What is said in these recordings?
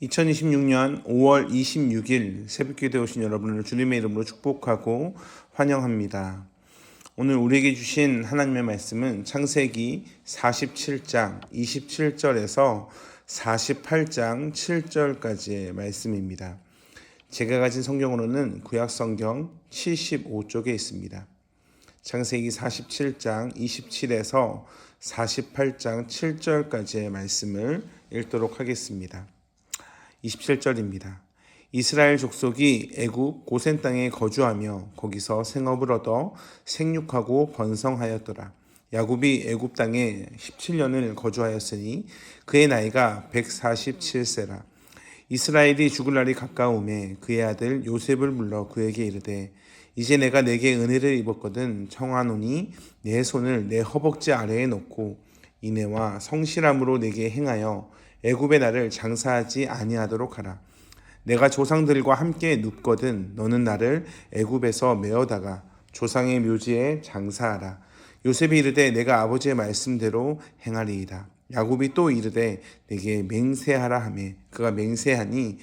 2026년 5월 26일 새벽기도에 오신 여러분을 주님의 이름으로 축복하고 환영합니다. 오늘 우리에게 주신 하나님의 말씀은 창세기 47장 27절에서 48장 7절까지의 말씀입니다. 제가 가진 성경으로는 구약성경 75쪽에 있습니다. 창세기 47장 27에서 48장 7절까지의 말씀을 읽도록 하겠습니다. 27절입니다. 이스라엘 족속이 애굽 고센 땅에 거주하며 거기서 생업을 얻어 생육하고 번성하였더라. 야곱이 애굽 땅에 17년을 거주하였으니 그의 나이가 147세라. 이스라엘이 죽을 날이 가까우매 그의 아들 요셉을 불러 그에게 이르되 이제 내가 내게 은혜를 입었거든 청하노니 내 손을 내 허벅지 아래에 놓고 인애와 성실함으로 내게 행하여 애굽의 나를 장사하지 아니하도록 하라. 내가 조상들과 함께 눕거든 너는 나를 애굽에서 메어다가 조상의 묘지에 장사하라. 요셉이 이르되 내가 아버지의 말씀대로 행하리이다. 야곱이 또 이르되 내게 맹세하라 하매 그가 맹세하니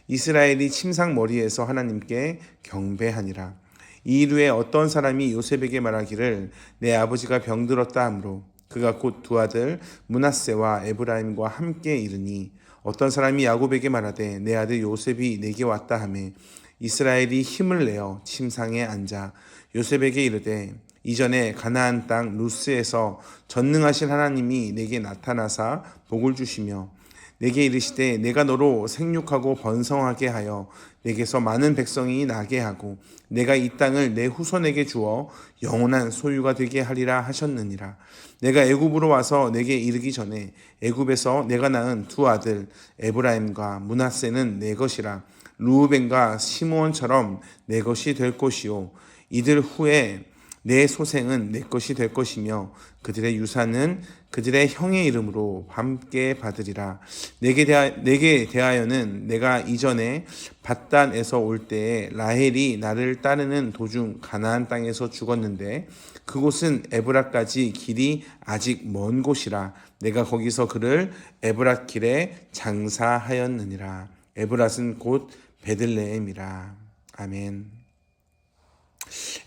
이스라엘이 침상 머리에서 하나님께 경배하니라. 이 일 후에 어떤 사람이 요셉에게 말하기를 내 아버지가 병들었다 하므로 그가 곧 두 아들 므낫세와 에브라임과 함께 이르니 어떤 사람이 야곱에게 말하되 내 아들 요셉이 내게 왔다 하매 이스라엘이 힘을 내어 침상에 앉아 요셉에게 이르되 이전에 가나안 땅 루스에서 전능하신 하나님이 내게 나타나사 복을 주시며 내게 이르시되 내가 너로 생육하고 번성하게 하여 내게서 많은 백성이 나게 하고 내가 이 땅을 내 후손에게 주어 영원한 소유가 되게 하리라 하셨느니라. 내가 애굽으로 와서 내게 이르기 전에 애굽에서 내가 낳은 두 아들 에브라임과 므낫세는 내 것이라. 르우벤과 시므온처럼 내 것이 될 것이요 이들 후에 내 소생은 내 것이 될 것이며 그들의 유산은 그들의 형의 이름으로 함께 받으리라. 내게 대하여는 내가 이전에 밧단에서 올 때에 라헬이 나를 따르는 도중 가나안 땅에서 죽었는데 그곳은 에브라까지 길이 아직 먼 곳이라. 내가 거기서 그를 에브랏 길에 장사하였느니라. 에브랏은 곧 베들레헴이라. 아멘.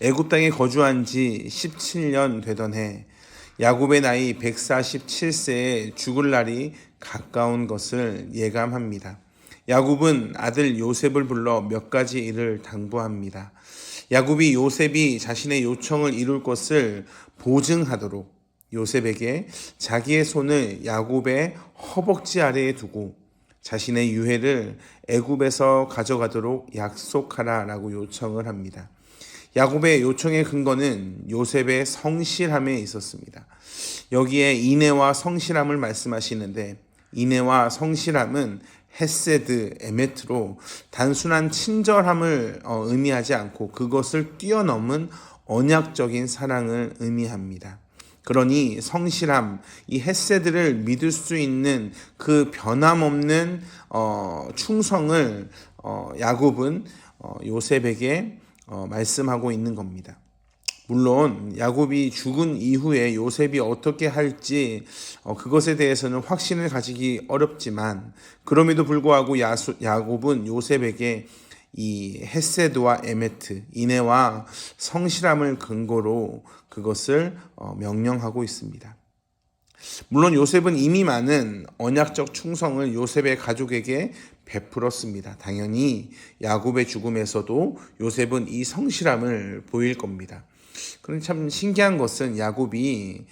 애굽 땅에 거주한 지 17년 되던 해 야곱의 나이 147세에 죽을 날이 가까운 것을 예감합니다. 야곱은 아들 요셉을 불러 몇 가지 일을 당부합니다. 야곱이 요셉이 자신의 요청을 이룰 것을 보증하도록 요셉에게 자기의 손을 야곱의 허벅지 아래에 두고 자신의 유해를 애굽에서 가져가도록 약속하라라고 요청을 합니다. 야곱의 요청의 근거는 요셉의 성실함에 있었습니다. 여기에 인애와 성실함을 말씀하시는데 인애와 성실함은 헤세드, 에메트로 단순한 친절함을 의미하지 않고 그것을 뛰어넘은 언약적인 사랑을 의미합니다. 그러니 성실함, 이 헤세드를 믿을 수 있는 그 변함없는 충성을 야곱은 요셉에게 말씀하고 있는 겁니다. 물론 야곱이 죽은 이후에 요셉이 어떻게 할지 그것에 대해서는 확신을 가지기 어렵지만 그럼에도 불구하고 야곱은 요셉에게 이 헤세드와 에메트, 인애와 성실함을 근거로 그것을 명령하고 있습니다. 물론 요셉은 이미 많은 언약적 충성을 요셉의 가족에게 베풀었습니다. 당연히 야곱의 죽음에서도 요셉은 이 성실함을 보일 겁니다. 그런데 참 신기한 것은 야곱이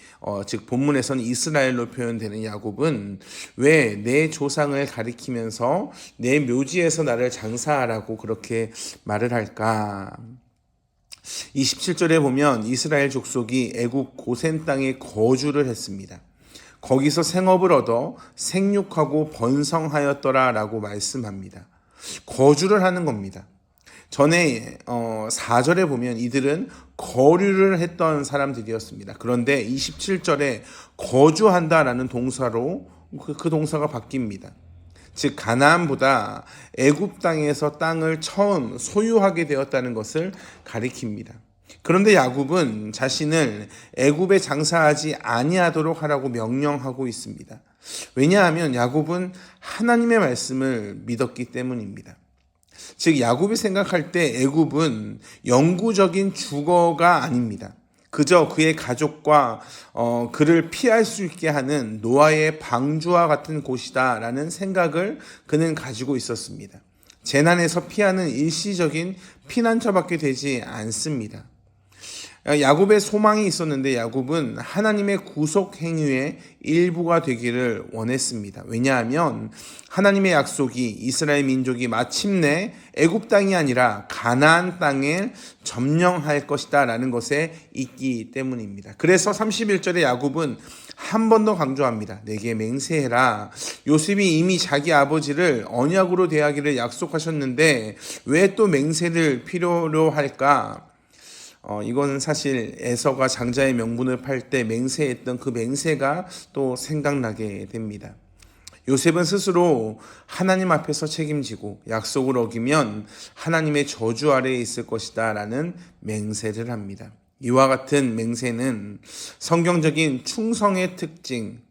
즉 본문에서는 이스라엘로 표현되는 야곱은 왜 내 조상을 가리키면서 내 묘지에서 나를 장사하라고 그렇게 말을 할까? 27절에 보면 이스라엘 족속이 애굽 고센 땅에 거주를 했습니다. 거기서 생업을 얻어 생육하고 번성하였더라라고 말씀합니다. 거주를 하는 겁니다. 전에 4절에 보면 이들은 거류를 했던 사람들이었습니다. 그런데 27절에 거주한다라는 동사로 그 동사가 바뀝니다. 즉 가나안보다 애굽 땅에서 땅을 처음 소유하게 되었다는 것을 가리킵니다. 그런데 야곱은 자신을 애굽에 장사하지 아니하도록 하라고 명령하고 있습니다. 왜냐하면 야곱은 하나님의 말씀을 믿었기 때문입니다. 즉 야곱이 생각할 때 애굽은 영구적인 주거가 아닙니다. 그저 그의 가족과 그를 피할 수 있게 하는 노아의 방주와 같은 곳이다라는 생각을 그는 가지고 있었습니다. 재난에서 피하는 일시적인 피난처밖에 되지 않습니다. 야곱의 소망이 있었는데 야곱은 하나님의 구속 행위의 일부가 되기를 원했습니다. 왜냐하면 하나님의 약속이 이스라엘 민족이 마침내 애굽 땅이 아니라 가나안 땅을 점령할 것이다 라는 것에 있기 때문입니다. 그래서 31절에 야곱은 한 번 더 강조합니다. 내게 맹세해라. 요셉이 이미 자기 아버지를 언약으로 대하기를 약속하셨는데 왜 또 맹세를 필요로 할까? 이건 사실 에서가 장자의 명분을 팔 때 맹세했던 그 맹세가 또 생각나게 됩니다. 요셉은 스스로 하나님 앞에서 책임지고 약속을 어기면 하나님의 저주 아래에 있을 것이다 라는 맹세를 합니다. 이와 같은 맹세는 성경적인 충성의 특징,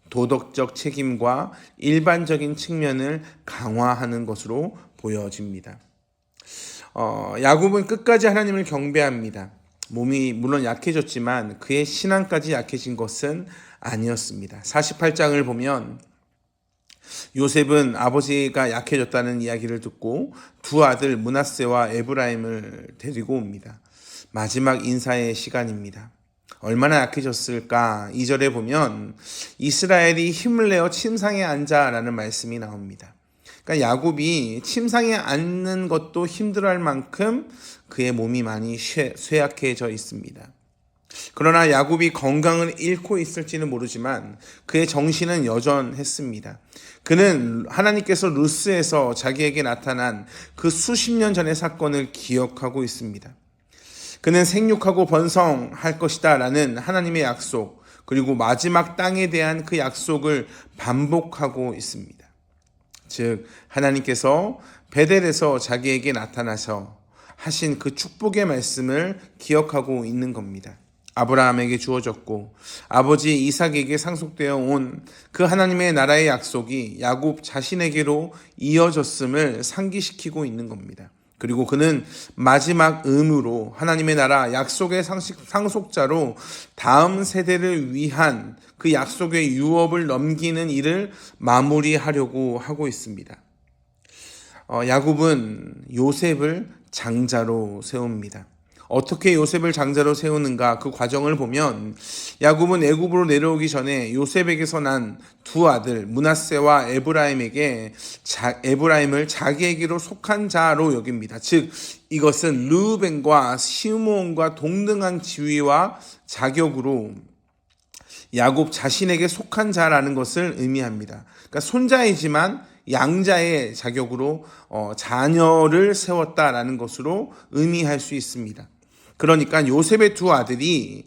도덕적 책임과 일반적인 측면을 강화하는 것으로 보여집니다. 야곱은 끝까지 하나님을 경배합니다. 몸이 물론 약해졌지만 그의 신앙까지 약해진 것은 아니었습니다. 48장을 보면 요셉은 아버지가 약해졌다는 이야기를 듣고 두 아들 므낫세와 에브라임을 데리고 옵니다. 마지막 인사의 시간입니다. 얼마나 약해졌을까? 2절에 보면 이스라엘이 힘을 내어 침상에 앉아라는 말씀이 나옵니다. 그러니까 야곱이 침상에 앉는 것도 힘들어할 만큼 그의 몸이 많이 쇠약해져 있습니다. 그러나 야곱이 건강을 잃고 있을지는 모르지만 그의 정신은 여전했습니다. 그는 하나님께서 루스에서 자기에게 나타난 그 수십 년 전의 사건을 기억하고 있습니다. 그는 생육하고 번성할 것이다 라는 하나님의 약속, 그리고 마지막 땅에 대한 그 약속을 반복하고 있습니다. 즉 하나님께서 베델에서 자기에게 나타나서 하신 그 축복의 말씀을 기억하고 있는 겁니다. 아브라함에게 주어졌고 아버지 이삭에게 상속되어 온 그 하나님의 나라의 약속이 야곱 자신에게로 이어졌음을 상기시키고 있는 겁니다. 그리고 그는 마지막 의무로 하나님의 나라 약속의 상속자로 다음 세대를 위한 그 약속의 유업을 넘기는 일을 마무리하려고 하고 있습니다. 야곱은 요셉을 장자로 세웁니다. 어떻게 요셉을 장자로 세우는가 그 과정을 보면 야곱은 애굽으로 내려오기 전에 요셉에게서 난 두 아들 므낫세와 에브라임을 자기에게로 속한 자로 여깁니다. 즉 이것은 르우벤과 시므온과 동등한 지위와 자격으로 야곱 자신에게 속한 자라는 것을 의미합니다. 그러니까 손자이지만 양자의 자격으로 자녀를 세웠다라는 것으로 의미할 수 있습니다. 그러니까 요셉의 두 아들이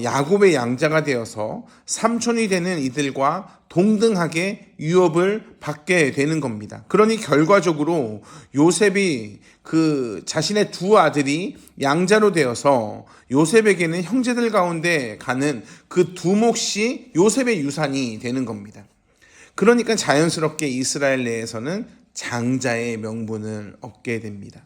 야곱의 양자가 되어서 삼촌이 되는 이들과 동등하게 유업을 받게 되는 겁니다. 그러니 결과적으로 요셉이 그 자신의 두 아들이 양자로 되어서 요셉에게는 형제들 가운데 가는 그 두 몫이 요셉의 유산이 되는 겁니다. 그러니까 자연스럽게 이스라엘 내에서는 장자의 명분을 얻게 됩니다.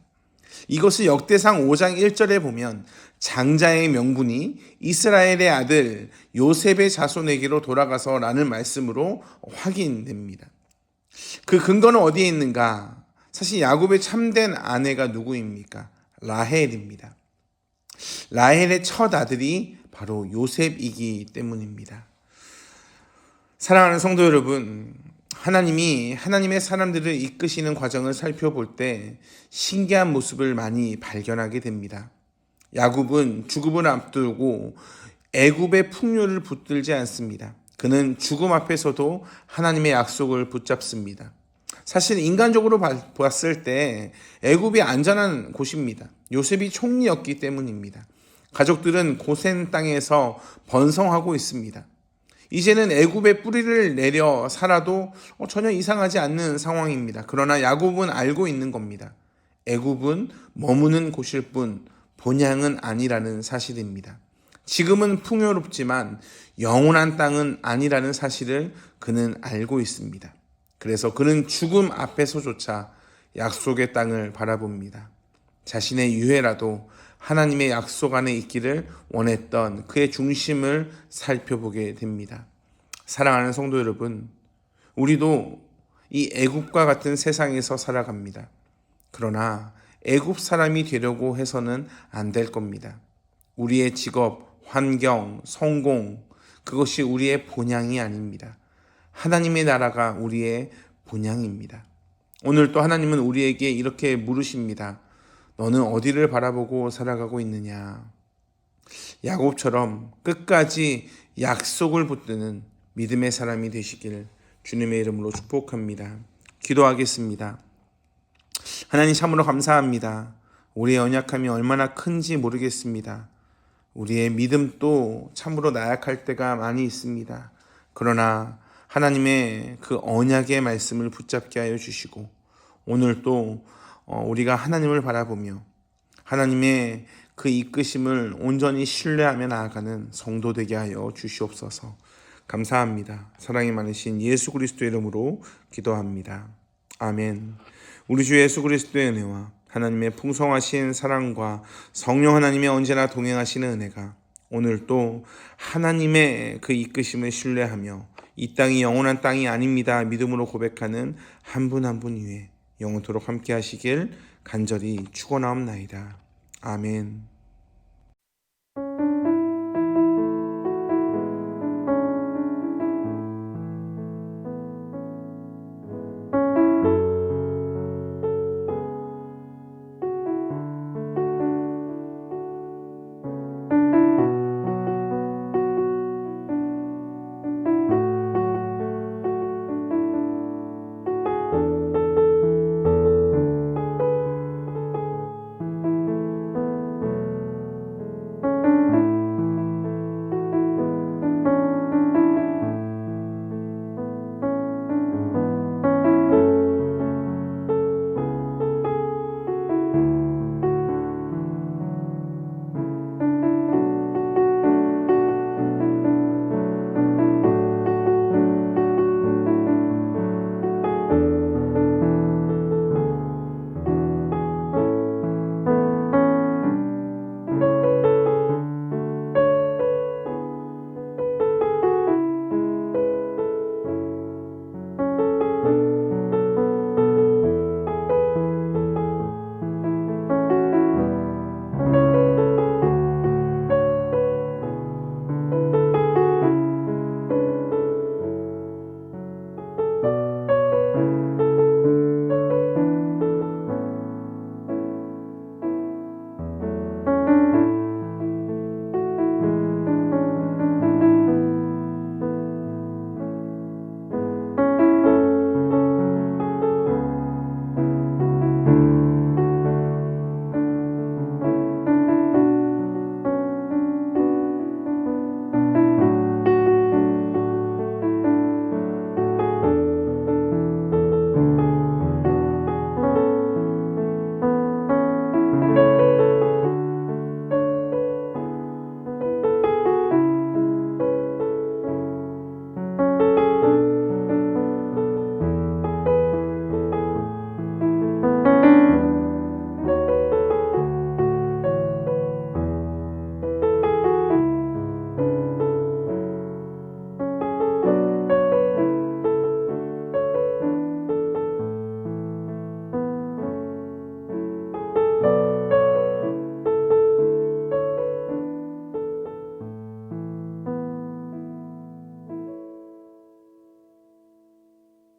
이것을 역대상 5장 1절에 보면 장자의 명분이 이스라엘의 아들 요셉의 자손에게로 돌아가서 라는 말씀으로 확인됩니다. 그 근거는 어디에 있는가? 사실 야곱의 참된 아내가 누구입니까? 라헬입니다. 라헬의 첫 아들이 바로 요셉이기 때문입니다. 사랑하는 성도 여러분, 하나님이 하나님의 사람들을 이끄시는 과정을 살펴볼 때 신기한 모습을 많이 발견하게 됩니다. 야곱은 죽음을 앞두고 애굽의 풍요를 붙들지 않습니다. 그는 죽음 앞에서도 하나님의 약속을 붙잡습니다. 사실 인간적으로 봤을 때 애굽이 안전한 곳입니다. 요셉이 총리였기 때문입니다. 가족들은 고센 땅에서 번성하고 있습니다. 이제는 애굽의 뿌리를 내려 살아도 전혀 이상하지 않는 상황입니다. 그러나 야곱은 알고 있는 겁니다. 애굽은 머무는 곳일 뿐 본향은 아니라는 사실입니다. 지금은 풍요롭지만 영원한 땅은 아니라는 사실을 그는 알고 있습니다. 그래서 그는 죽음 앞에서조차 약속의 땅을 바라봅니다. 자신의 유해라도 하나님의 약속 안에 있기를 원했던 그의 중심을 살펴보게 됩니다. 사랑하는 성도 여러분, 우리도 이 애굽과 같은 세상에서 살아갑니다. 그러나 애굽 사람이 되려고 해서는 안 될 겁니다. 우리의 직업, 환경, 성공, 그것이 우리의 본향이 아닙니다. 하나님의 나라가 우리의 본향입니다. 오늘 또 하나님은 우리에게 이렇게 물으십니다. 너는 어디를 바라보고 살아가고 있느냐? 야곱처럼 끝까지 약속을 붙드는 믿음의 사람이 되시길 주님의 이름으로 축복합니다. 기도하겠습니다. 하나님 참으로 감사합니다. 우리의 언약함이 얼마나 큰지 모르겠습니다. 우리의 믿음도 참으로 나약할 때가 많이 있습니다. 그러나 하나님의 그 언약의 말씀을 붙잡게 하여 주시고 오늘 또 우리가 하나님을 바라보며 하나님의 그 이끄심을 온전히 신뢰하며 나아가는 성도 되게 하여 주시옵소서. 감사합니다. 사랑이 많으신 예수 그리스도의 이름으로 기도합니다. 아멘. 우리 주 예수 그리스도의 은혜와 하나님의 풍성하신 사랑과 성령 하나님의 언제나 동행하시는 은혜가 오늘 또 하나님의 그 이끄심을 신뢰하며 이 땅이 영원한 땅이 아닙니다 믿음으로 고백하는 한 분 한 분 위에 영원토록 함께 하시길 간절히 축원하옵나이다. 아멘.